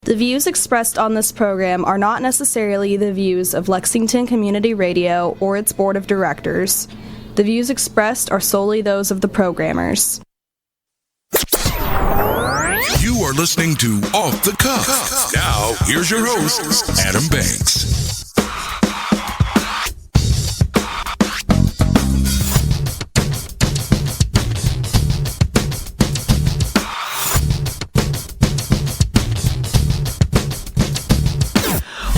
The views expressed on this program are not necessarily the views of Lexington Community Radio or its board of directors. The views expressed are solely those of the programmers. You are listening to Off the Cuff. Now, here's your host, Adam Banks.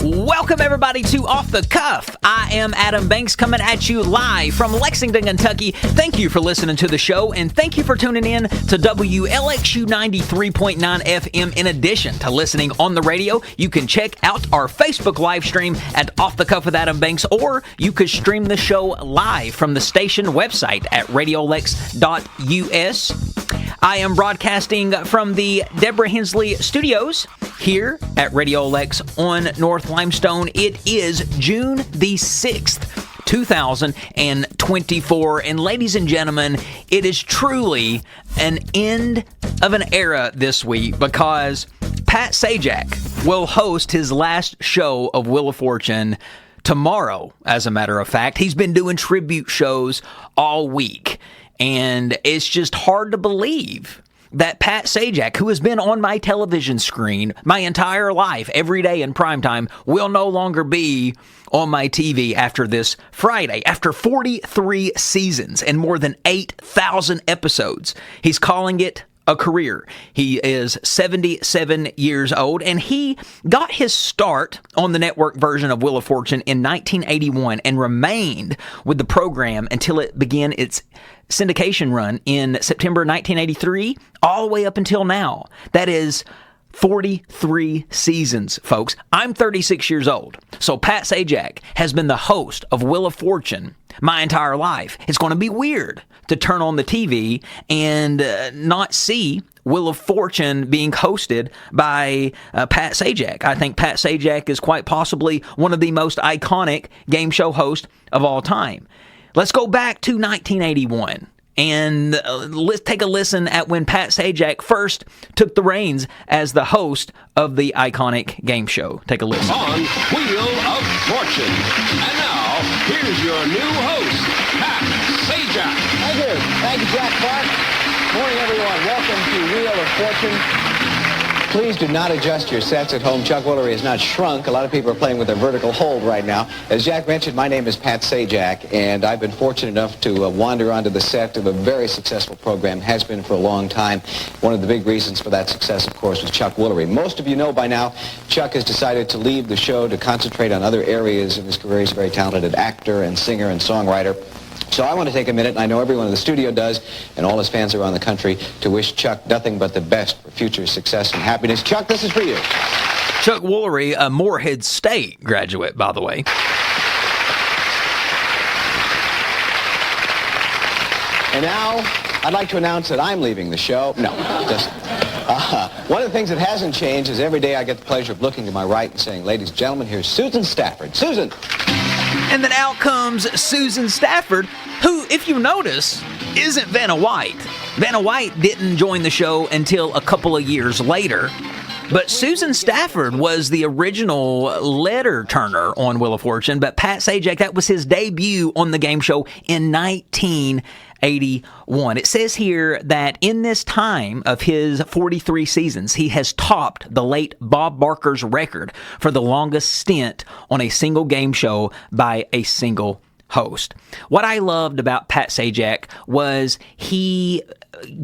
Welcome, everybody, to Off the Cuff. I am Adam Banks, coming at you live from Lexington, Kentucky. Thank you for listening to the show, and thank you for tuning in to WLXU 93.9 FM. In addition to listening on the radio, you can check out our Facebook live stream at Off the Cuff with Adam Banks, or you could stream the show live from the station website at radiolex.us. I am broadcasting from the Deborah Hensley Studios here at Radio Lex on North Limestone. It is June the 6th, 2024. And ladies and gentlemen, it is truly an end of an era this week because Pat Sajak will host his last show of Wheel of Fortune tomorrow, as a matter of fact. He's been doing tribute shows all week. And it's just hard to believe that Pat Sajak, who has been on my television screen my entire life, every day in primetime, will no longer be on my TV after this Friday. After 43 seasons and more than 8,000 episodes, he's calling it a career. He is 77 years old, and he got his start on the network version of Wheel of Fortune in 1981 and remained with the program until it began its syndication run in September 1983, all the way up until now. That is 43 seasons, folks. I'm 36 years old, so Pat Sajak has been the host of Wheel of Fortune my entire life. It's going to be weird to turn on the TV and not see Wheel of Fortune being hosted by Pat Sajak. I think Pat Sajak is quite possibly one of the most iconic game show hosts of all time. Let's go back to 1981 and let's take a listen at when Pat Sajak first took the reins as the host of the iconic game show. Take a listen. On Wheel of Fortune. And now, here's your new host, Pat Sajak. Thank you. Thank you, Jack Clark. Morning, everyone. Welcome to Wheel of Fortune. Please do not adjust your sets at home. Chuck Woolery has not shrunk. A lot of people are playing with a vertical hold right now. As Jack mentioned, my name is Pat Sajak, and I've been fortunate enough to wander onto the set of a very successful program, has been for a long time. One of the big reasons for that success, of course, was Chuck Woolery. Most of you know by now, Chuck has decided to leave the show to concentrate on other areas in his career. He's a very talented actor and singer and songwriter. So I want to take a minute, and I know everyone in the studio does, and all his fans around the country, to wish Chuck nothing but the best for future success and happiness. Chuck, this is for you. Chuck Woolery, a Morehead State graduate, by the way. And now, I'd like to announce that I'm leaving the show. No, just... one of the things that hasn't changed is every day I get the pleasure of looking to my right and saying, ladies and gentlemen, here's Susan Stafford. Susan! And then out comes Susan Stafford, who, if you notice, isn't Vanna White. Vanna White didn't join the show until a couple of years later. But Susan Stafford was the original letter turner on Wheel of Fortune, but Pat Sajak, that was his debut on the game show in 1981. It says here that in this time of his 43 seasons, he has topped the late Bob Barker's record for the longest stint on a single game show by a single host. What I loved about Pat Sajak was he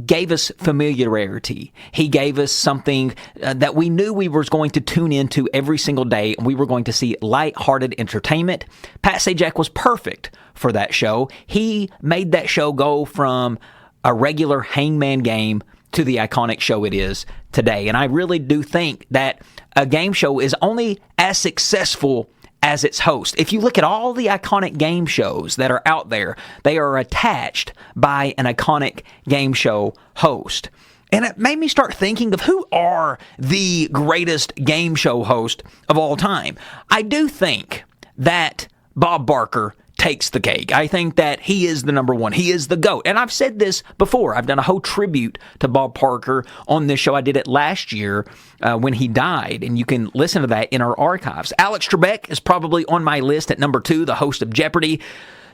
gave us familiarity. He gave us something that we knew we were going to tune into every single day, and we were going to see lighthearted entertainment. Pat Sajak was perfect for that show. He made that show go from a regular hangman game to the iconic show it is today. And I really do think that a game show is only as successful as its host. If you look at all the iconic game shows that are out there, they are attached by an iconic game show host. And it made me start thinking of who are the greatest game show host of all time. I do think that Bob Barker takes the cake. I think that he is the number one. He is the GOAT. And I've said this before. I've done a whole tribute to Bob Barker on this show. I did it last year when he died, and you can listen to that in our archives. Alex Trebek is probably on my list at number 2, the host of Jeopardy!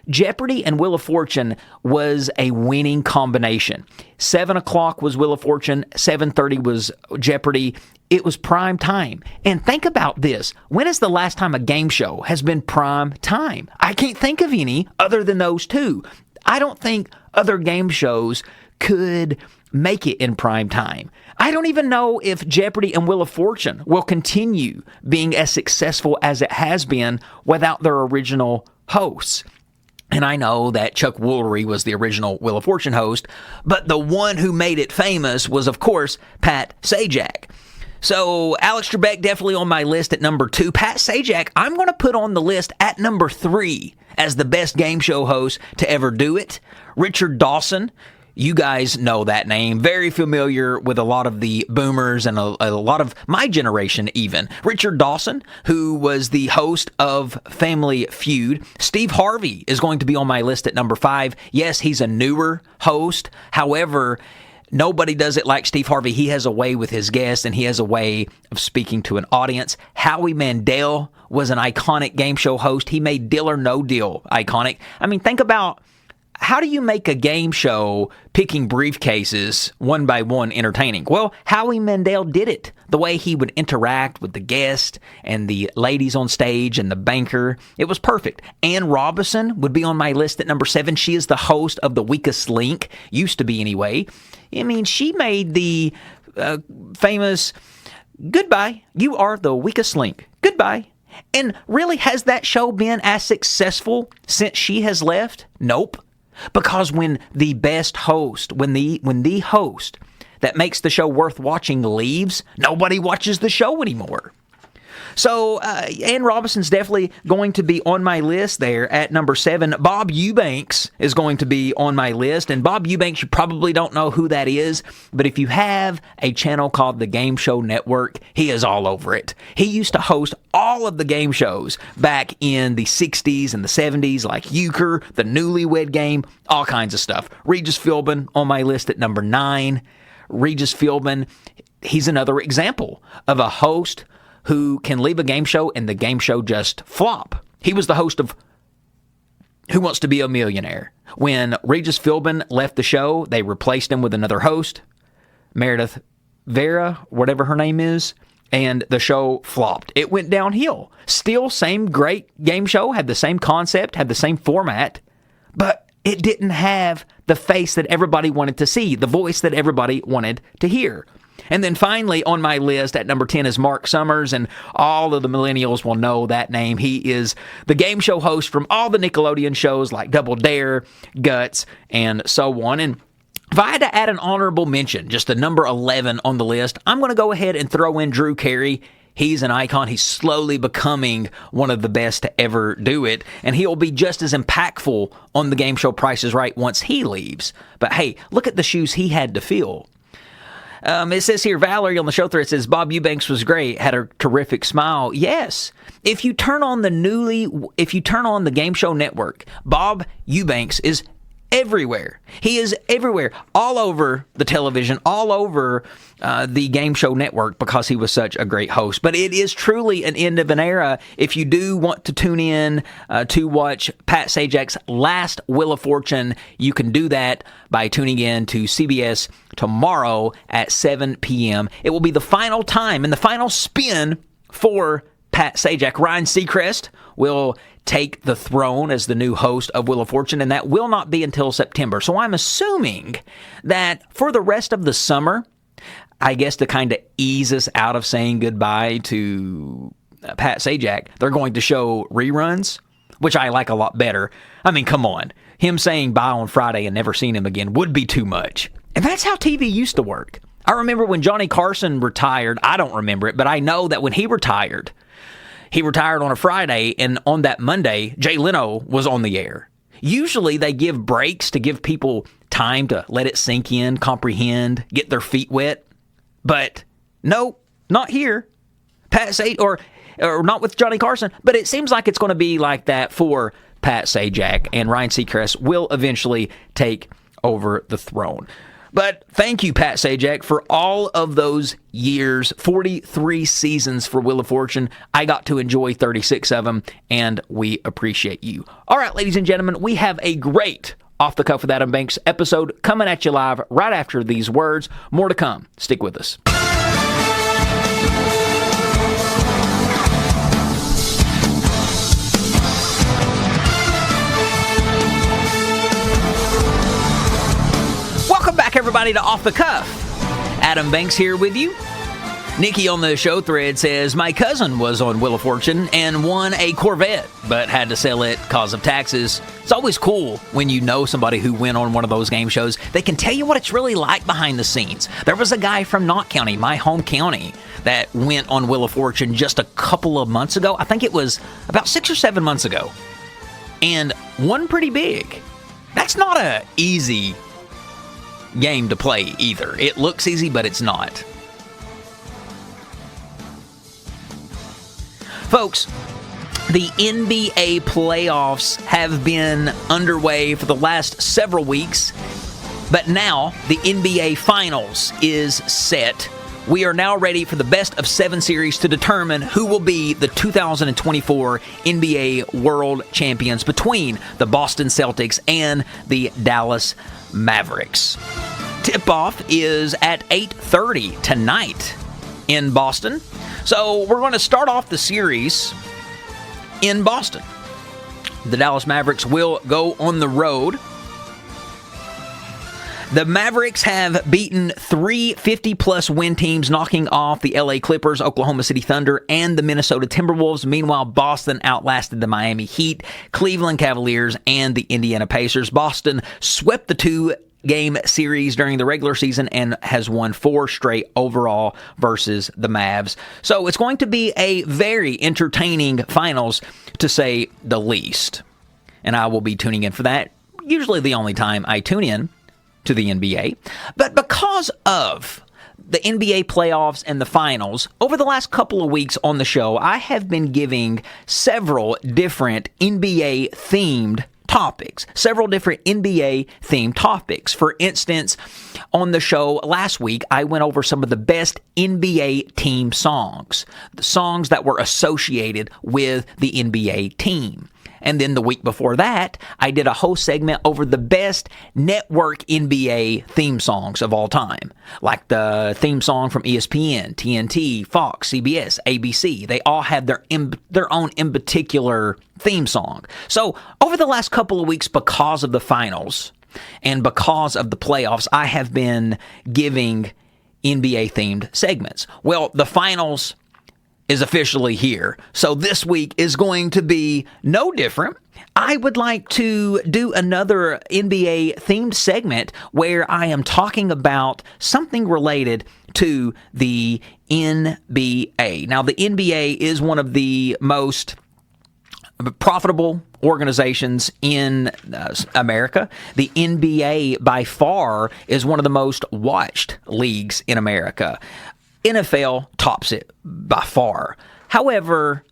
Jeopardy! And Wheel of Fortune was a winning combination. 7 o'clock was Wheel of Fortune, 7:30 was Jeopardy! It was prime time. And think about this. When is the last time a game show has been prime time? I can't think of any other than those two. I don't think other game shows could make it in prime time. I don't even know if Jeopardy! And Wheel of Fortune will continue being as successful as it has been without their original hosts. And I know that Chuck Woolery was the original Wheel of Fortune host, but the one who made it famous was, of course, Pat Sajak. So Alex Trebek definitely on my list at number 2. Pat Sajak, I'm going to put on the list at number 3 as the best game show host to ever do it. Richard Dawson. You guys know that name. Very familiar with a lot of the boomers and a lot of my generation even. Richard Dawson, who was the host of Family Feud. Steve Harvey is going to be on my list at number 5. Yes, he's a newer host. However, nobody does it like Steve Harvey. He has a way with his guests, and he has a way of speaking to an audience. Howie Mandel was an iconic game show host. He made Deal or No Deal iconic. I mean, think about, how do you make a game show picking briefcases one by one entertaining? Well, Howie Mandel did it. The way he would interact with the guest and the ladies on stage and the banker, it was perfect. Ann Robinson would be on my list at number 7. She is the host of The Weakest Link, used to be anyway. I mean, she made the famous, "Goodbye, you are the weakest link. Goodbye." And really, has that show been as successful since she has left? Nope. Because when the best host, when the host that makes the show worth watching leaves, nobody watches the show anymore. So Ann Robinson's definitely going to be on my list there at number 7. Bob Eubanks is going to be on my list. And Bob Eubanks, you probably don't know who that is, but if you have a channel called the Game Show Network, he is all over it. He used to host all of the game shows back in the 60s and the 70s, like Euchre, the Newlywed Game, all kinds of stuff. Regis Philbin on my list at number 9. Regis Philbin, he's another example of a host who can leave a game show and the game show just flop. He was the host of Who Wants to Be a Millionaire? When Regis Philbin left the show, they replaced him with another host, Meredith Vera, whatever her name is, and the show flopped. It went downhill. Still, same great game show, had the same concept, had the same format, but it didn't have the face that everybody wanted to see, the voice that everybody wanted to hear. And then finally on my list at number 10 is Mark Summers, and all of the millennials will know that name. He is the game show host from all the Nickelodeon shows like Double Dare, Guts, and so on. And if I had to add an honorable mention, just a number 11 on the list, I'm going to go ahead and throw in Drew Carey. He's an icon. He's slowly becoming one of the best to ever do it, and he'll be just as impactful on the game show Price is Right once he leaves. But hey, look at the shoes he had to fill. It says here, Valerie on the show thread says, Bob Eubanks was great, had a terrific smile. Yes. If you turn on the Game Show Network, Bob Eubanks is everywhere. He is everywhere, all over the television, all over the Game Show Network, because he was such a great host. But it is truly an end of an era. If you do want to tune in to watch Pat Sajak's last Wheel of Fortune, you can do that by tuning in to CBS tomorrow at 7 p.m. It will be the final time and the final spin for Pat Sajak. Ryan Seacrest will take the throne as the new host of Wheel of Fortune, and that will not be until September. So I'm assuming that for the rest of the summer, I guess to kind of ease us out of saying goodbye to Pat Sajak, they're going to show reruns, which I like a lot better. I mean, come on. Him saying bye on Friday and never seeing him again would be too much. And that's how TV used to work. I remember when Johnny Carson retired. I don't remember it, but I know that when he retired on a Friday, and on that Monday, Jay Leno was on the air. Usually they give breaks to give people time to let it sink in, comprehend, get their feet wet. But no, not here. Pat Sajak, or not with Johnny Carson, but it seems like it's going to be like that for Pat Sajak, and Ryan Seacrest will eventually take over the throne. But thank you, Pat Sajak, for all of those years, 43 seasons for Wheel of Fortune. I got to enjoy 36 of them, and we appreciate you. All right, ladies and gentlemen, we have a great Off the Cuff with Adam Banks episode coming at you live right after these words. More to come. Stick with us. Welcome back, everybody, to Off the Cuff. Adam Banks here with you. Nikki on the show thread says, my cousin was on Wheel of Fortune and won a Corvette, but had to sell it because of taxes. It's always cool when you know somebody who went on one of those game shows. They can tell you what it's really like behind the scenes. There was a guy from Knott County, my home county, that went on Wheel of Fortune just a couple of months ago. I think it was about 6 or 7 months ago. And won pretty big. That's not an easy game to play either. It looks easy, but it's not. Folks, the NBA playoffs have been underway for the last several weeks, but now the NBA Finals is set. We are now ready for the best of 7 series to determine who will be the 2024 NBA World Champions between the Boston Celtics and the Dallas Mavericks. Tip-off is at 8:30 tonight in Boston. So we're going to start off the series in Boston. The Dallas Mavericks will go on the road. The Mavericks have beaten 3 50-plus win teams, knocking off the LA Clippers, Oklahoma City Thunder, and the Minnesota Timberwolves. Meanwhile, Boston outlasted the Miami Heat, Cleveland Cavaliers, and the Indiana Pacers. Boston swept the 2-game series during the regular season and has won 4 straight overall versus the Mavs. So it's going to be a very entertaining finals, to say the least. And I will be tuning in for that. Usually the only time I tune in to the NBA. But because of the NBA playoffs and the finals, over the last couple of weeks on the show, I have been giving several different NBA-themed topics. Several different NBA-themed topics. For instance, on the show last week, I went over some of the best NBA team songs. The songs that were associated with the NBA team. And then the week before that, I did a whole segment over the best network NBA theme songs of all time. Like the theme song from ESPN, TNT, Fox, CBS, ABC. They all have their own in particular theme song. So over the last couple of weeks, because of the finals and because of the playoffs, I have been giving NBA-themed segments. Well, the finals is officially here. So this week is going to be no different. I would like to do another NBA-themed segment where I am talking about something related to the NBA. Now, the NBA is one of the most profitable organizations in America. The NBA, by far, is one of the most watched leagues in America. NFL tops it by far. However,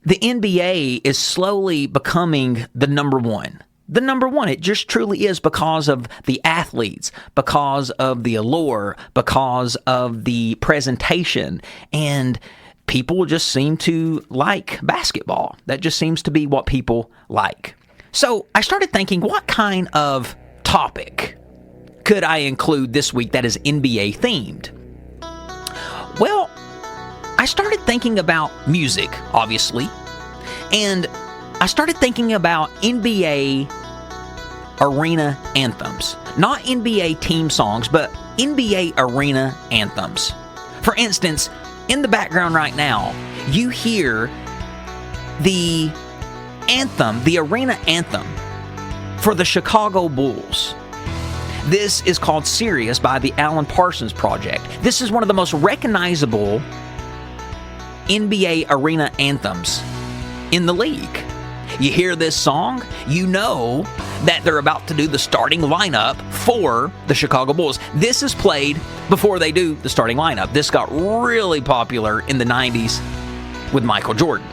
the NBA is slowly becoming the number one. The number one. It just truly is, because of the athletes, because of the allure, because of the presentation, and people just seem to like basketball. That just seems to be what people like. So I started thinking, what kind of topic could I include this week that is NBA themed? Well, I started thinking about music, obviously, and I started thinking about NBA arena anthems. Not NBA team songs, but NBA arena anthems. For instance, in the background right now, you hear the anthem, the arena anthem for the Chicago Bulls. This is called Sirius by the Alan Parsons Project. This is one of the most recognizable NBA arena anthems in the league. You hear this song, you know that they're about to do the starting lineup for the Chicago Bulls. This is played before they do the starting lineup. This got really popular in the 90s with Michael Jordan.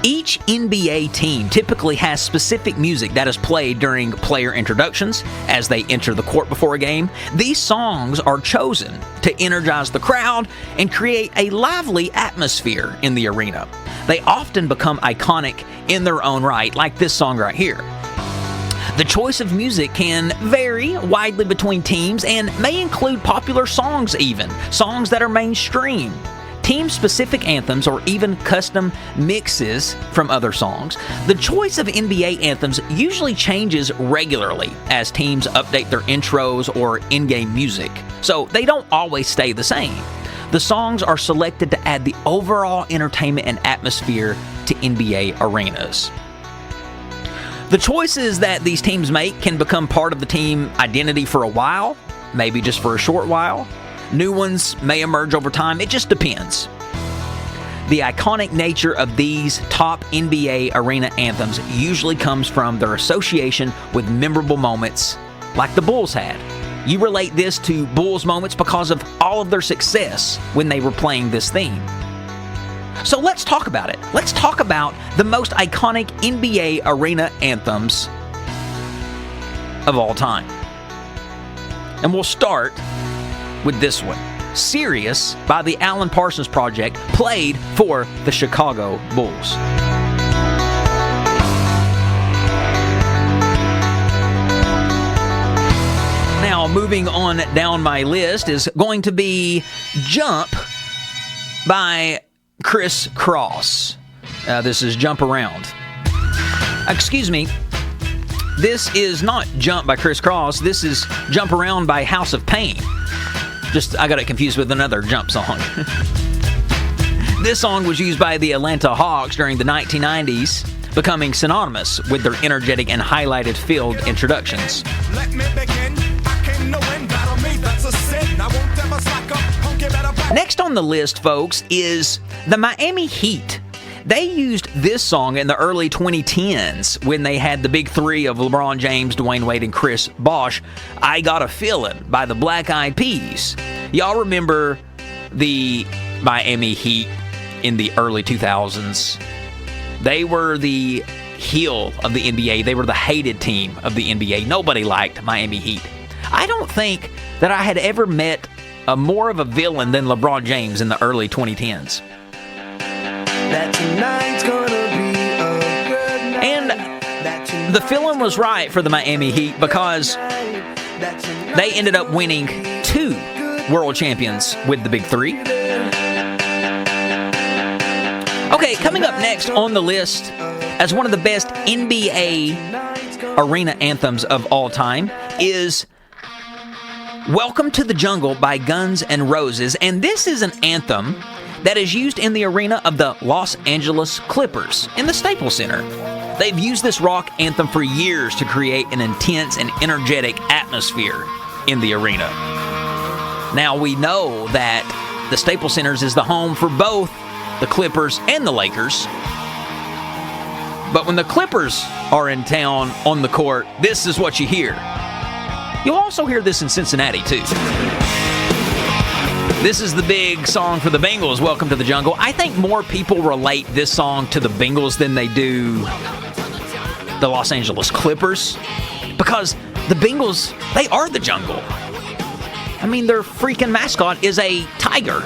Each NBA team typically has specific music that is played during player introductions as they enter the court before a game. These songs are chosen to energize the crowd and create a lively atmosphere in the arena. They often become iconic in their own right, like this song right here. The choice of music can vary widely between teams and may include popular songs even, songs that are mainstream, team-specific anthems, or even custom mixes from other songs. The choice of NBA anthems usually changes regularly as teams update their intros or in-game music, so they don't always stay the same. The songs are selected to add the overall entertainment and atmosphere to NBA arenas. The choices that these teams make can become part of the team identity for a while, maybe just for a short while. New ones may emerge over time. It just depends. The iconic nature of these top NBA arena anthems usually comes from their association with memorable moments like the Bulls had. You relate this to Bulls moments because of all of their success when they were playing this theme. So let's talk about it. Let's talk about the most iconic NBA arena anthems of all time. And we'll start with this one. Sirius by the Alan Parsons Project, played for the Chicago Bulls. Now, moving on down my list is going to be Jump by Chris Cross. This is Jump Around. Excuse me. This is not Jump by Chris Cross. This is Jump Around by House of Pain. I got it confused with another Jump song. This song was used by the Atlanta Hawks during the 1990s, becoming synonymous with their energetic and highlighted field introductions. Let me begin. I came to win, battle me, that's a sin. I won't ever slack up, punk it better back. Next on the list, folks, is the Miami Heat. They used this song in the early 2010s when they had the big three of LeBron James, Dwayne Wade, and Chris Bosh. I Got a Feelin' by the Black Eyed Peas. Y'all remember the Miami Heat in the early 2000s? They were the heel of the NBA. They were the hated team of the NBA. Nobody liked Miami Heat. I don't think that I had ever met more of a villain than LeBron James in the early 2010s. That tonight's gonna be a good night. And the feeling was right for the Miami Heat because they ended up winning 2 world champions with the big three. Okay, coming up next on the list as one of the best NBA arena anthems of all time is Welcome to the Jungle by Guns N' Roses. And this is an anthem that is used in the arena of the Los Angeles Clippers in the Staples Center. They've used this rock anthem for years to create an intense and energetic atmosphere in the arena. Now, we know that the Staples Center is the home for both the Clippers and the Lakers. But when the Clippers are in town on the court, this is what you hear. You'll also hear this in Cincinnati, too. This is the big song for the Bengals, Welcome to the Jungle. I think more people relate this song to the Bengals than they do the Los Angeles Clippers, because the Bengals, they are the jungle. I mean, their freaking mascot is a tiger.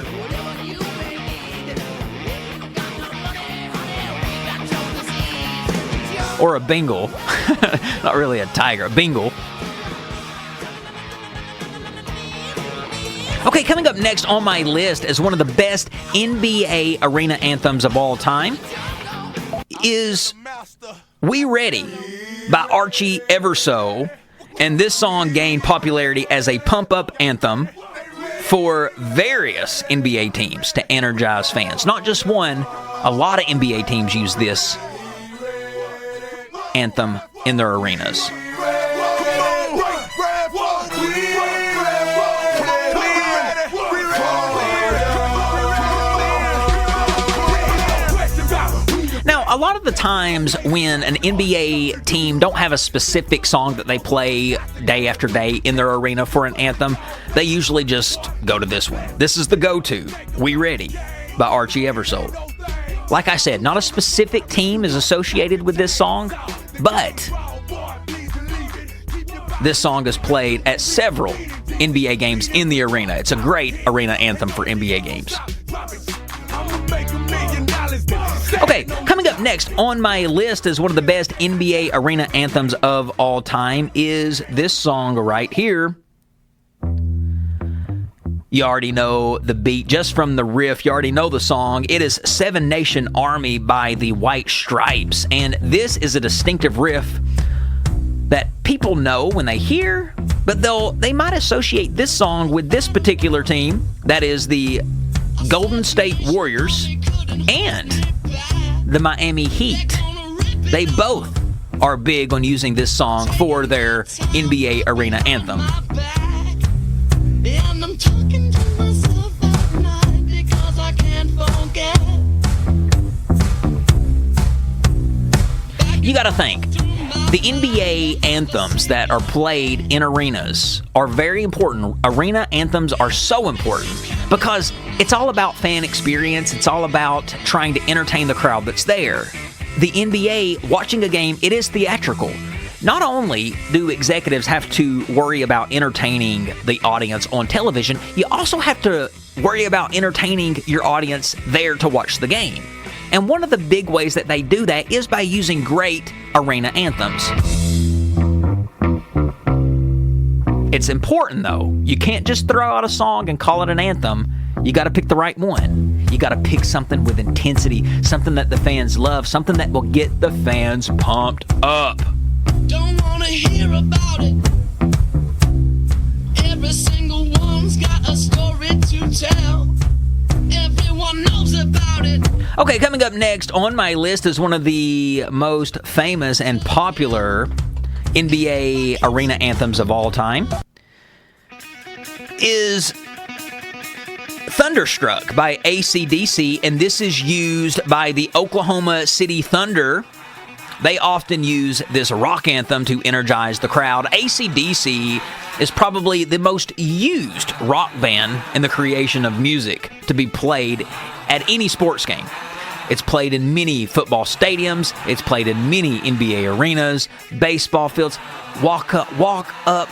Or a Bengal. Not really a tiger, a Bengal. Okay, coming up next on my list as one of the best NBA arena anthems of all time is We Ready by Archie Everso. And this song gained popularity as a pump-up anthem for various NBA teams to energize fans. Not just one, a lot of NBA teams use this anthem in their arenas. Now, a lot of the times when an NBA team don't have a specific song that they play day after day in their arena for an anthem, they usually just go to this one. This is the go-to, We Ready by Archie Everso. Like I said, not a specific team is associated with this song, but this song is played at several NBA games in the arena. It's a great arena anthem for NBA games. Okay, coming up next on my list as one of the best NBA arena anthems of all time is this song right here. You already know the beat just from the riff. You already know the song. It is Seven Nation Army by the White Stripes. And this is a distinctive riff that people know when they hear, but they might associate this song with this particular team. That is the Golden State Warriors and the Miami Heat. They both are big on using this song for their NBA arena anthem. And I'm talking to myself at night because I can't forget. You gotta think, the NBA anthems that are played in arenas are very important. Arena anthems are so important because it's all about fan experience. It's all about trying to entertain the crowd that's there. The NBA, watching a game, it is theatrical. Not only do executives have to worry about entertaining the audience on television, you also have to worry about entertaining your audience there to watch the game. And one of the big ways that they do that is by using great arena anthems. It's important, though. You can't just throw out a song and call it an anthem. You got to pick the right one. You got to pick something with intensity, something that the fans love, something that will get the fans pumped up. Don't wanna hear about it. Every single one's got a story to tell. Everyone knows about it. Okay, coming up next on my list is one of the most famous and popular NBA arena anthems of all time. Is Thunderstruck by AC/DC, and this is used by the Oklahoma City Thunder. They often use this rock anthem to energize the crowd. AC/DC is probably the most used rock band in the creation of music to be played at any sports game. It's played in many football stadiums. It's played in many NBA arenas, baseball fields, walk up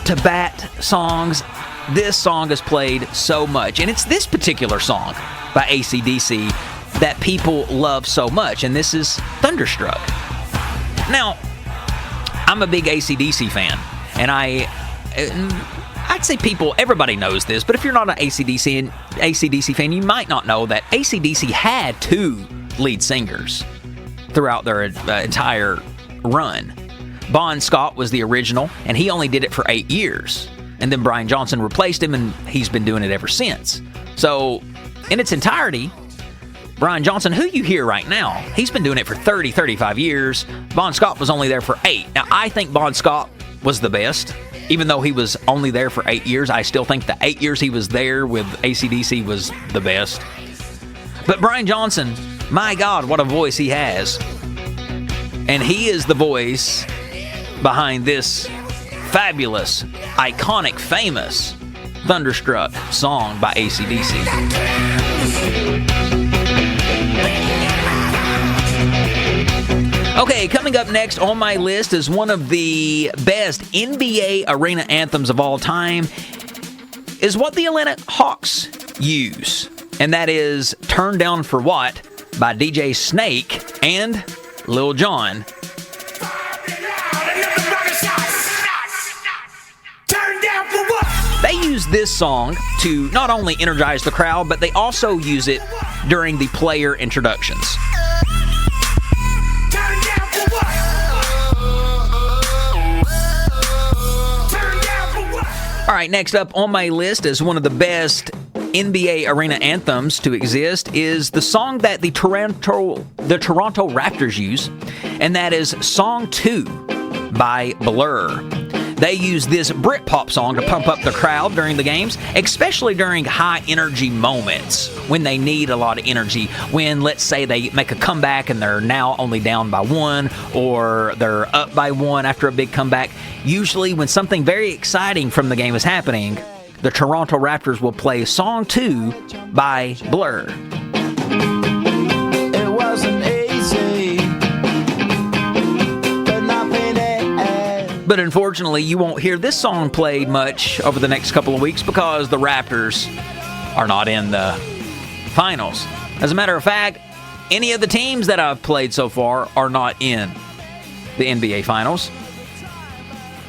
to bat songs. This song is played so much, and it's this particular song by AC/DC that people love so much, and this is Thunderstruck. Now, I'm a big AC/DC fan, and I'd say everybody knows this, but if you're not an AC/DC fan, you might not know that AC/DC had two lead singers throughout their entire run. Bon Scott was the original, and he only did it for 8 years. And then Brian Johnson replaced him, and he's been doing it ever since. So, in its entirety, Brian Johnson, who you hear right now, he's been doing it for 30, 35 years. Bon Scott was only there for 8. Now, I think Bon Scott was the best. Even though he was only there for 8 years, I still think the 8 years he was there with AC/DC was the best. But Brian Johnson, my God, what a voice he has. And he is the voice behind this fabulous, iconic, famous Thunderstruck song by AC/DC. Okay, coming up next on my list is one of the best NBA arena anthems of all time, is what the Atlanta Hawks use. And that is Turn Down for What by DJ Snake and Lil Jon. They use this song to not only energize the crowd, but they also use it during the player introductions. All right, next up on my list is one of the best NBA arena anthems to exist is the song that the Toronto Raptors use, and that is Song 2 by Blur. They use this Britpop song to pump up the crowd during the games, especially during high-energy moments when they need a lot of energy. When, let's say, they make a comeback and they're now only down by 1, or they're up by 1 after a big comeback. Usually, when something very exciting from the game is happening, the Toronto Raptors will play Song 2 by Blur. But unfortunately, you won't hear this song played much over the next couple of weeks because the Raptors are not in the finals. As a matter of fact, any of the teams that I've played so far are not in the NBA Finals.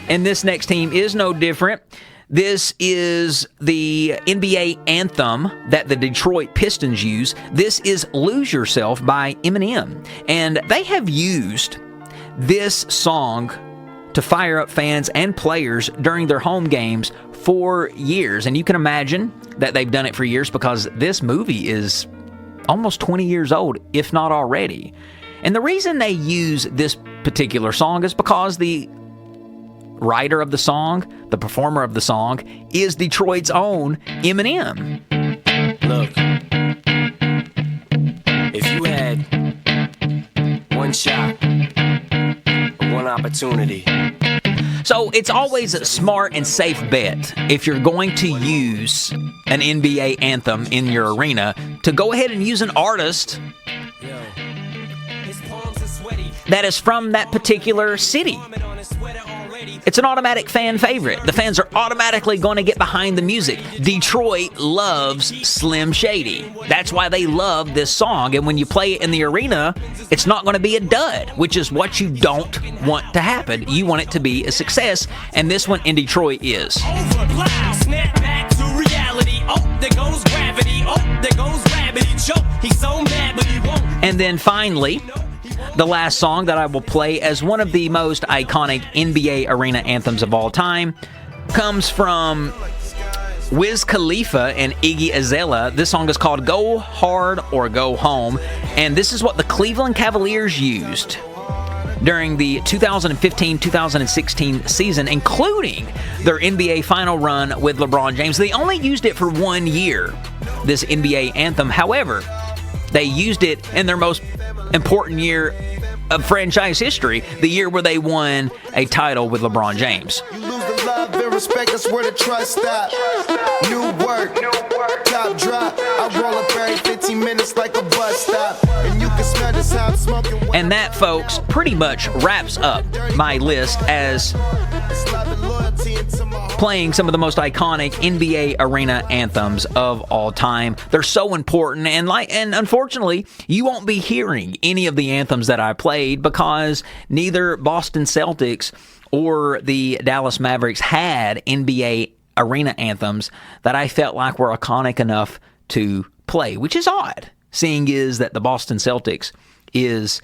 And this next team is no different. This is the NBA anthem that the Detroit Pistons use. This is Lose Yourself by Eminem. And they have used this song to fire up fans and players during their home games for years. And you can imagine that they've done it for years because this movie is almost 20 years old, if not already. And the reason they use this particular song is because the writer of the song, the performer of the song, is Detroit's own Eminem. Look, if you had one shot, one opportunity. So it's always a smart and safe bet if you're going to use an NBA anthem in your arena to go ahead and use an artist that is from that particular city. It's an automatic fan favorite. The fans are automatically going to get behind the music. Detroit loves Slim Shady. That's why they love this song. And when you play it in the arena, it's not going to be a dud, which is what you don't want to happen. You want it to be a success, and this one in Detroit is. Snap back to reality. Oh, there goes gravity. Oh, there goes rabbit. He choke. He's so mad, but he won't. And then finally, the last song that I will play as one of the most iconic NBA arena anthems of all time comes from Wiz Khalifa and Iggy Azalea. This song is called Go Hard or Go Home, and this is what the Cleveland Cavaliers used during the 2015-2016 season, including their NBA final run with LeBron James. They only used it for 1 year, this NBA anthem. However, they used it in their most important year of franchise history, the year where they won a title with LeBron James. You lose the love and respect, that's where the trust stop. New work, top drop. I roll up every 15 minutes like a bus stop. And you can smell the sound smoking. And that, folks, pretty much wraps up my list as playing some of the most iconic NBA arena anthems of all time. They're so important, and unfortunately, you won't be hearing any of the anthems that I played because neither Boston Celtics or the Dallas Mavericks had NBA arena anthems that I felt like were iconic enough to play, which is odd, seeing is that the Boston Celtics is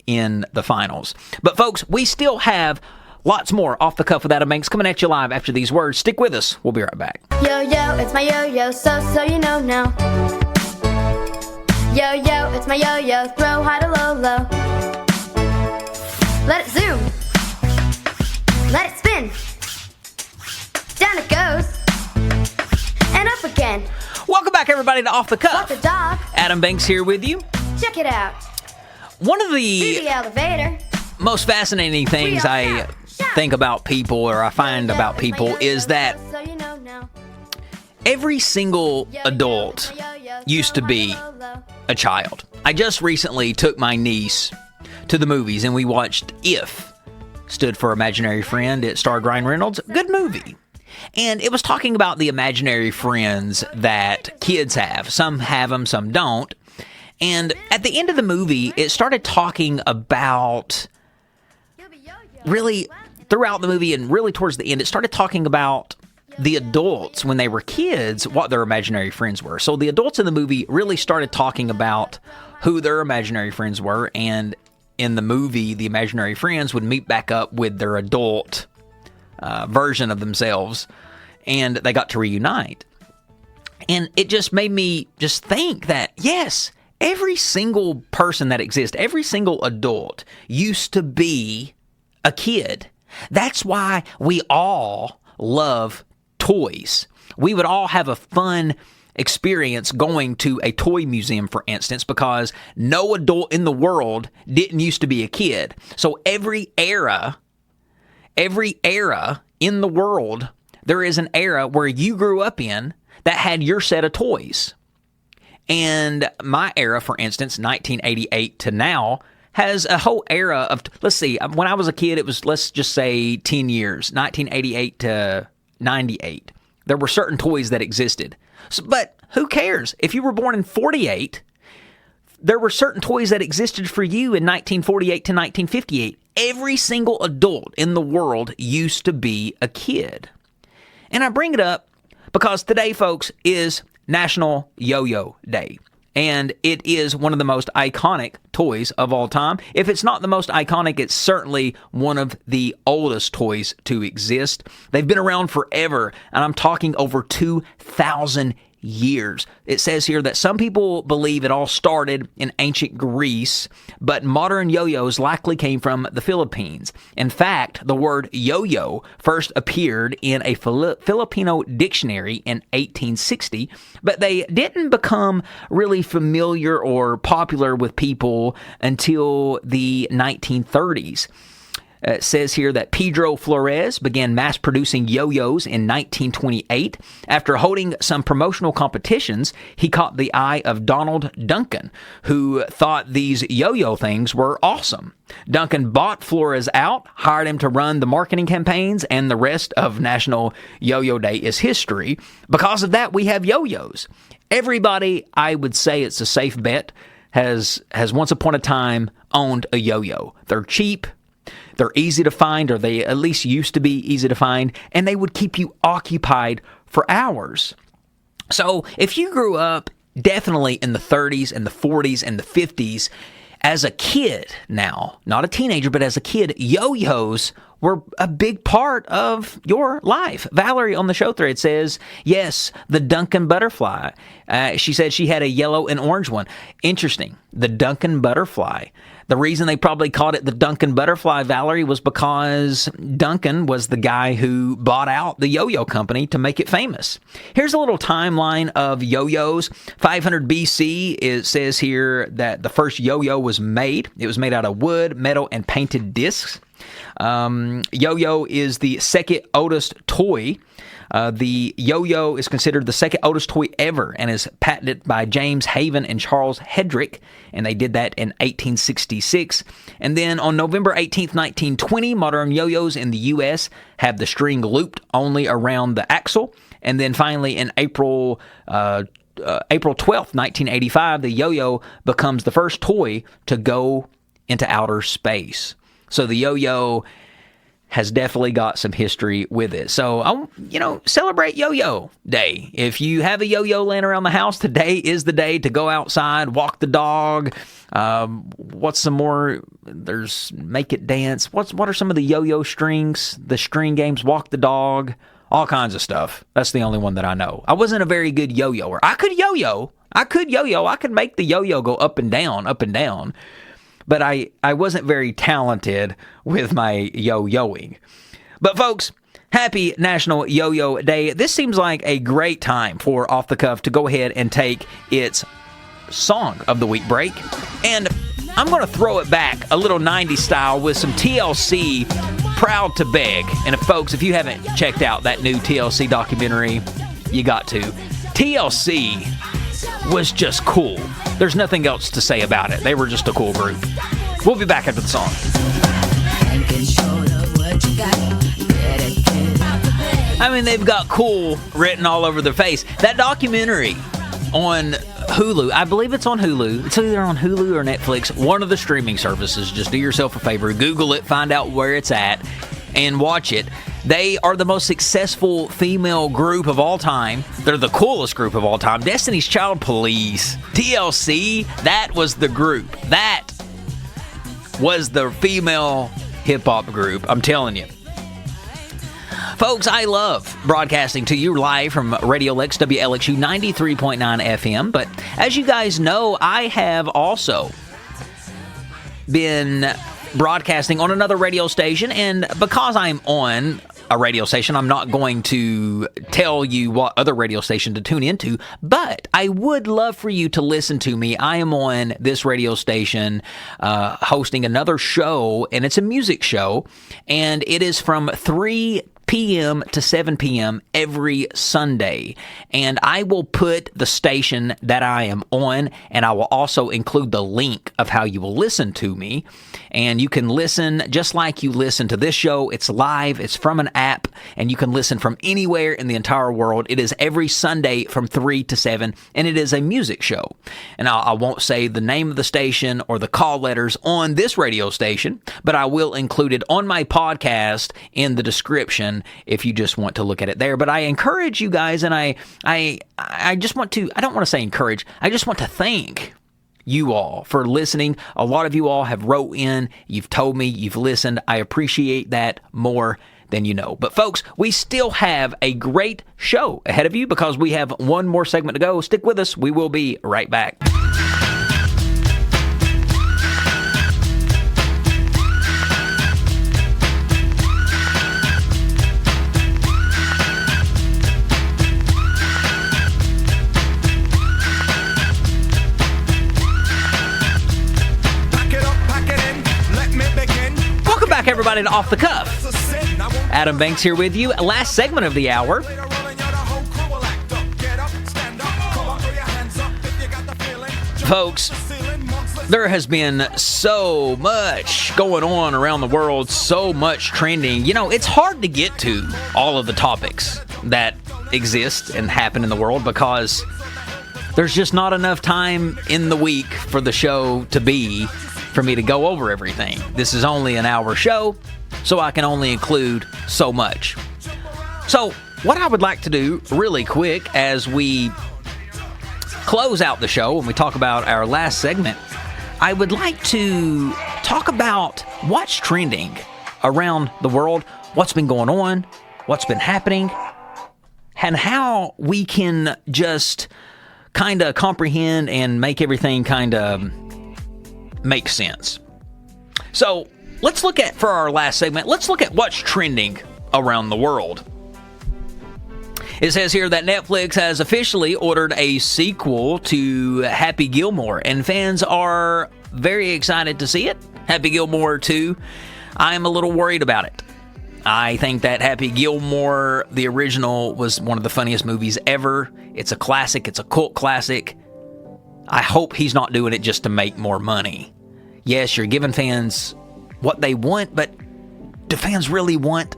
in the finals. But folks, we still have lots more Off the Cuff with Adam Banks coming at you live after these words. Stick with us. We'll be right back. Yo-yo, it's my yo-yo, so you know now. Yo-yo, it's my yo-yo, throw high to low. Let it zoom. Let it spin. Down it goes. And up again. Welcome back, everybody, to Off the Cuff. Walk the dog. Adam Banks here with you. Check it out. One of Through the the elevator. most fascinating things I think about people, or I find about people, is that So you know now. every single adult used to be a child. I just recently took my niece to the movies, and we watched If, stood for Imaginary Friend. It starred Ryan Reynolds. Good movie. And it was talking about the imaginary friends that kids have. Some have them, some don't. And at the end of the movie, it started talking about, really, throughout the movie and really towards the end, it started talking about the adults, when they were kids, what their imaginary friends were. So the adults in the movie really started talking about who their imaginary friends were, and in the movie, the imaginary friends would meet back up with their adult version of themselves, and they got to reunite. And it just made me just think that, yes, every single person that exists, every single adult used to be a kid. That's why we all love toys. We would all have a fun experience going to a toy museum, for instance, because no adult in the world didn't used to be a kid. So every era in the world, there is an era where you grew up in that had your set of toys. And my era, for instance, 1988 to now, has a whole era of, let's see, when I was a kid, it was, let's just say 10 years, 1988 to 98. There were certain toys that existed. But who cares? If you were born in 48, there were certain toys that existed for you in 1948 to 1958. Every single adult in the world used to be a kid. And I bring it up because today, folks, is National Yo-Yo Day. And it is one of the most iconic toys of all time. If it's not the most iconic, it's certainly one of the oldest toys to exist. They've been around forever, and I'm talking over 2,000 years. It says here that some people believe it all started in ancient Greece, but modern yo-yos likely came from the Philippines. In fact, the word yo-yo first appeared in a Filipino dictionary in 1860, but they didn't become really familiar or popular with people until the 1930s. It says here that Pedro Flores began mass-producing yo-yos in 1928. After holding some promotional competitions, he caught the eye of Donald Duncan, who thought these yo-yo things were awesome. Duncan bought Flores out, hired him to run the marketing campaigns, and the rest of National Yo-Yo Day is history. Because of that, we have yo-yos. Everybody, I would say it's a safe bet, has once upon a time owned a yo-yo. They're cheap. They're easy to find, or they at least used to be easy to find, and they would keep you occupied for hours. So if you grew up definitely in the 30s and the 40s and the 50s, as a kid now, not a teenager, but as a kid, yo-yos were a big part of your life. Valerie on the show thread says, yes, the Duncan butterfly. She said she had a yellow and orange one. Interesting. The Duncan butterfly. The reason they probably called it the Duncan butterfly, Valerie, was because Duncan was the guy who bought out the yo-yo company to make it famous. Here's a little timeline of yo-yos. 500 BC, it says here that the first yo-yo was made. It was made out of wood, metal, and painted discs. Yo-yo is the second oldest toy. The yo-yo is considered the second oldest toy ever and is patented by James Haven and Charles Hedrick, and they did that in 1866. And then on November 18th, 1920, modern yo-yos in the U.S. have the string looped only around the axle. And then finally in April 12th, 1985, the yo-yo becomes the first toy to go into outer space. So the yo-yo has definitely got some history with it. So, celebrate Yo-Yo Day. If you have a yo-yo laying around the house, today is the day to go outside, walk the dog. What's some more? There's Make It Dance. What are some of the yo-yo strings? The string games, Walk the Dog, all kinds of stuff. That's the only one that I know. I wasn't a very good yo-yoer. I could yo-yo. I could make the yo-yo go up and down, up and down. But I wasn't very talented with my yo-yoing. But folks, happy National Yo-Yo Day. This seems like a great time for Off the Cuff to go ahead and take its Song of the Week break. And I'm going to throw it back a little 90s style with some TLC, Proud to Beg. And folks, if you haven't checked out that new TLC documentary, you got to. TLC was just cool. There's nothing else to say about it. They were just a cool group. We'll be back after the song. I mean, they've got cool written all over their face. That documentary on Hulu, I believe it's on Hulu. It's either on Hulu or Netflix, one of the streaming services. Just do yourself a favor. Google it, find out where it's at, and watch it. They are the most successful female group of all time. They're the coolest group of all time. Destiny's Child Police. TLC, that was the group. That was the female hip-hop group. I'm telling you. Folks, I love broadcasting to you live from Radio Lex, WLXU 93.9 FM. But as you guys know, I have also been broadcasting on another radio station, and because I'm on a radio station, I'm not going to tell you what other radio station to tune into, but I would love for you to listen to me. I am on this radio station hosting another show, and it's a music show, and it is from 3 p.m. to 7 p.m. every Sunday. And I will put the station that I am on, and I will also include the link of how you will listen to me. And you can listen just like you listen to this show. It's live. It's from an app, and you can listen from anywhere in the entire world. It is every Sunday from 3 to 7, and it is a music show. And I won't say the name of the station or the call letters on this radio station, but I will include it on my podcast in the description if you just want to look at it there. But I encourage you guys, and I just want to, I don't want to say encourage, I just want to thank you all for listening. A lot of you all have wrote in, you've told me, you've listened. I appreciate that more than you know. But folks, we still have a great show ahead of you because we have one more segment to go. Stick with us. We will be right back. Everybody to Off the Cuff. Adam Banks here with you. Last segment of the hour. Folks, there has been so much going on around the world, so much trending. You know, it's hard to get to all of the topics that exist and happen in the world because there's just not enough time in the week for the show to be for me to go over everything. This is only an hour show, so I can only include so much. So, what I would like to do really quick as we close out the show and we talk about our last segment, I would like to talk about what's trending around the world, what's been going on, what's been happening, and how we can just kind of comprehend and make everything kind of make sense. So let's look at, for our last segment, let's look at what's trending around the world. It says here that Netflix has officially ordered a sequel to Happy Gilmore, and fans are very excited to see it. Happy Gilmore 2, I'm a little worried about it. I think that Happy Gilmore, the original, was one of the funniest movies ever. It's a classic. It's a cult classic. I hope he's not doing it just to make more money. Yes, you're giving fans what they want, but do fans really want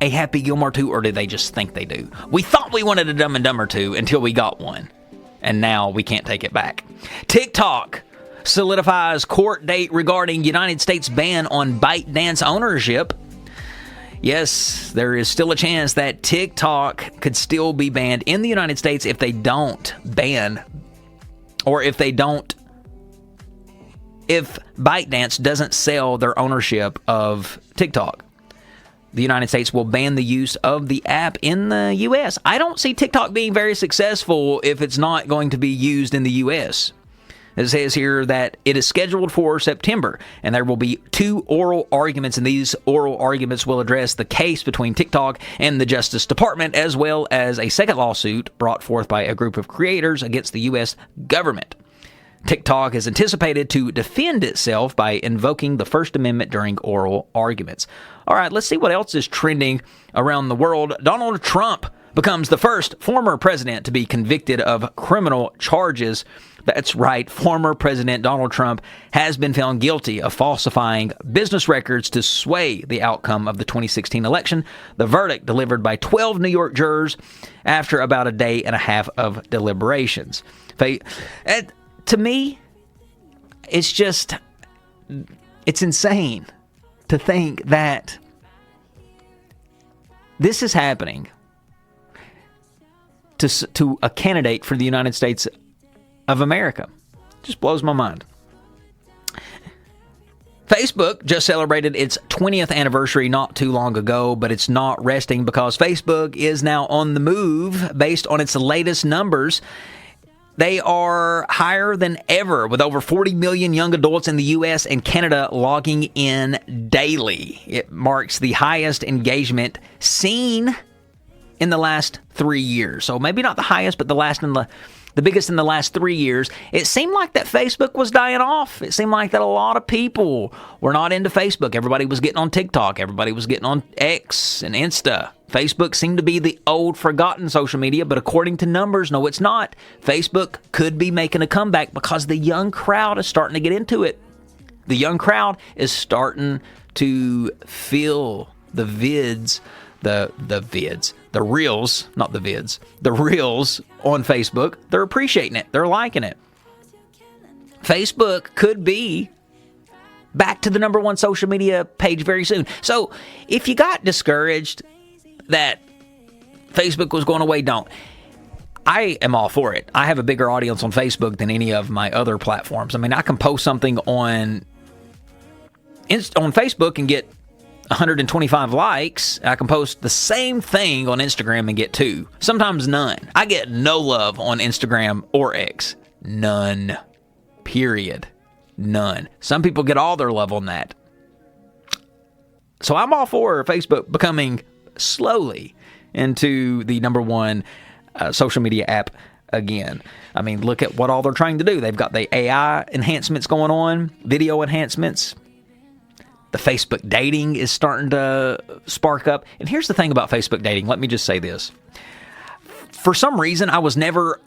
a Happy Gilmore 2, or do they just think they do? We thought we wanted a Dumb and Dumber 2 until we got one, and now we can't take it back. TikTok solidifies court date regarding United States ban on ByteDance ownership. Yes, there is still a chance that TikTok could still be banned in the United States if they don't ban, or if ByteDance doesn't sell their ownership of TikTok. The United States will ban the use of the app in the U.S. I don't see TikTok being very successful if it's not going to be used in the U.S. It says here that it is scheduled for September, and there will be 2 oral arguments, and these oral arguments will address the case between TikTok and the Justice Department, as well as a second lawsuit brought forth by a group of creators against the U.S. government. TikTok is anticipated to defend itself by invoking the First Amendment during oral arguments. All right, let's see what else is trending around the world. Donald Trump becomes the first former president to be convicted of criminal charges. That's right, former President Donald Trump has been found guilty of falsifying business records to sway the outcome of the 2016 election. The verdict delivered by 12 New York jurors after about a day and a half of deliberations. To me, it's insane to think that this is happening to a candidate for the United States of America. Just blows my mind. Facebook just celebrated its 20th anniversary not too long ago, but it's not resting because Facebook is now on the move based on its latest numbers. They are higher than ever, with over 40 million young adults in the U.S. and Canada logging in daily. It marks the highest engagement seen in the last 3 years. So maybe not the highest, but the biggest in the last 3 years. It seemed like that Facebook was dying off. It seemed like that a lot of people were not into Facebook. Everybody was getting on TikTok. Everybody was getting on X and Insta. Facebook seemed to be the old, forgotten social media, but according to numbers, no, it's not. Facebook could be making a comeback because the young crowd is starting to get into it. The young crowd is starting to feel the vids, the reels, not the vids, the reels on Facebook. They're appreciating it. They're liking it. Facebook could be back to the number one social media page very soon. So if you got discouraged that Facebook was going away, don't. I am all for it. I have a bigger audience on Facebook than any of my other platforms. I mean, I can post something on Facebook and get 125 likes. I can post the same thing on Instagram and get 2. Sometimes none. I get no love on Instagram or X. None. Period. None. Some people get all their love on that. So I'm all for Facebook becoming slowly into the number one social media app again. I mean, look at what all they're trying to do. They've got the AI enhancements going on, video enhancements. The Facebook dating is starting to spark up. And here's the thing about Facebook dating. Let me just say this. For some reason, I was never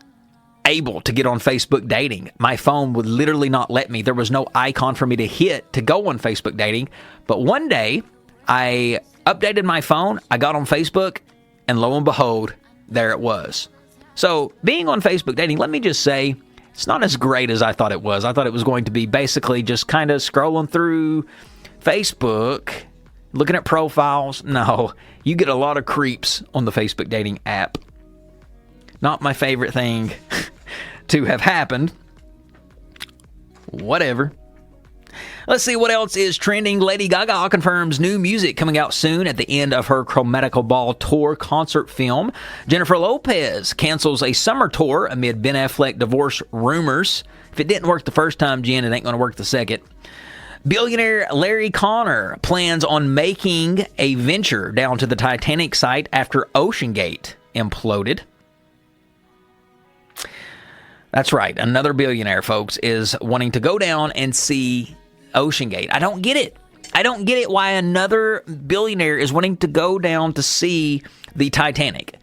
able to get on Facebook dating. My phone would literally not let me. There was no icon for me to hit to go on Facebook dating. But one day, I updated my phone, I got on Facebook, and lo and behold, there it was. So, being on Facebook dating, let me just say, it's not as great as I thought it was. I thought it was going to be basically just kind of scrolling through Facebook, looking at profiles. No, you get a lot of creeps on the Facebook dating app. Not my favorite thing to have happened. Whatever. Let's see what else is trending. Lady Gaga confirms new music coming out soon at the end of her Chromatical Ball tour concert film. Jennifer Lopez cancels a summer tour amid Ben Affleck divorce rumors. If it didn't work the first time, Jen, it ain't going to work the second. Billionaire Larry Connor plans on making a venture down to the Titanic site after OceanGate imploded. That's right. Another billionaire, folks, is wanting to go down and see OceanGate. I don't get it. I don't get it why another billionaire is wanting to go down to see the Titanic.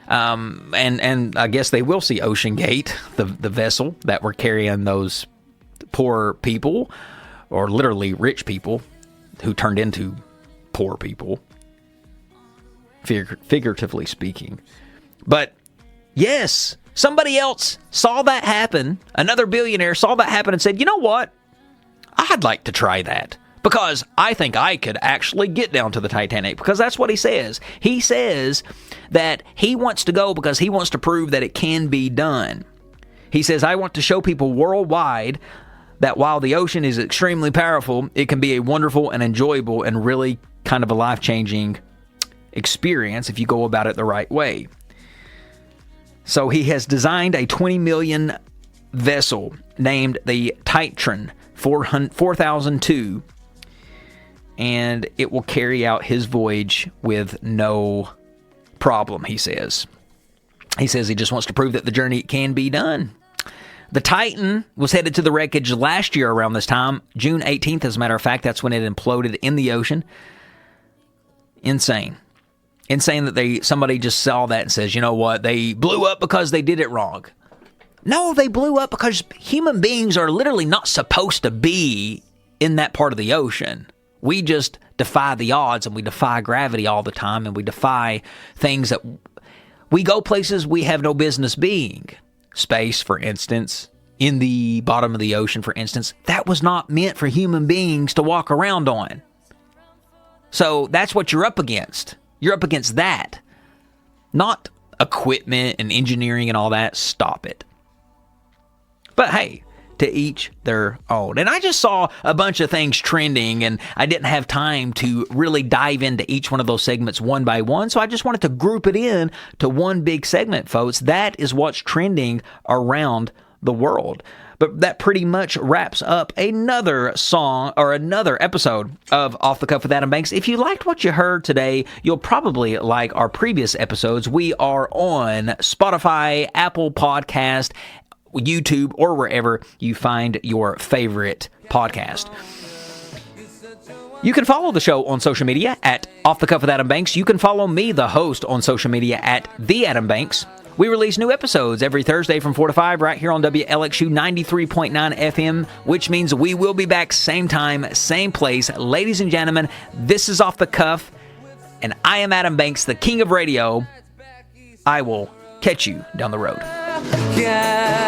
And I guess they will see OceanGate, the vessel that were carrying those poor people, or literally rich people who turned into poor people, figuratively speaking. But yes, somebody else saw that happen. Another billionaire saw that happen and said, you know what? I'd like to try that because I think I could actually get down to the Titanic, because that's what he says. He says that he wants to go because he wants to prove that it can be done. He says, I want to show people worldwide that while the ocean is extremely powerful, it can be a wonderful and enjoyable and really kind of a life-changing experience if you go about it the right way. So he has designed a 20 million vessel named the Titan 4002, and it will carry out his voyage with no problem, he says. He says he just wants to prove that the journey can be done. The Titan was headed to the wreckage last year around this time, June 18th, as a matter of fact. That's when it imploded in the ocean. Insane. Insane that somebody just saw that and says, you know what, they blew up because they did it wrong. No, they blew up because human beings are literally not supposed to be in that part of the ocean. We just defy the odds, and we defy gravity all the time, and we defy things that we go places we have no business being. Space, for instance, in the bottom of the ocean, for instance, that was not meant for human beings to walk around on. So that's what you're up against. You're up against that. Not equipment and engineering and all that. Stop it. But hey, to each their own. And I just saw a bunch of things trending, and I didn't have time to really dive into each one of those segments one by one, so I just wanted to group it in to one big segment, folks. That is what's trending around the world. But that pretty much wraps up another song or another episode of Off the Cuff with Adam Banks. If you liked what you heard today, you'll probably like our previous episodes. We are on Spotify, Apple Podcast, YouTube, or wherever you find your favorite podcast. You can follow the show on social media at Off the Cuff with Adam Banks. You can follow me, the host, on social media at The Adam Banks. We release new episodes every Thursday from 4 to 5 right here on WLXU 93.9 FM, which means we will be back same time, same place. Ladies and gentlemen, this is Off the Cuff, and I am Adam Banks, the king of radio. I will catch you down the road. Yeah.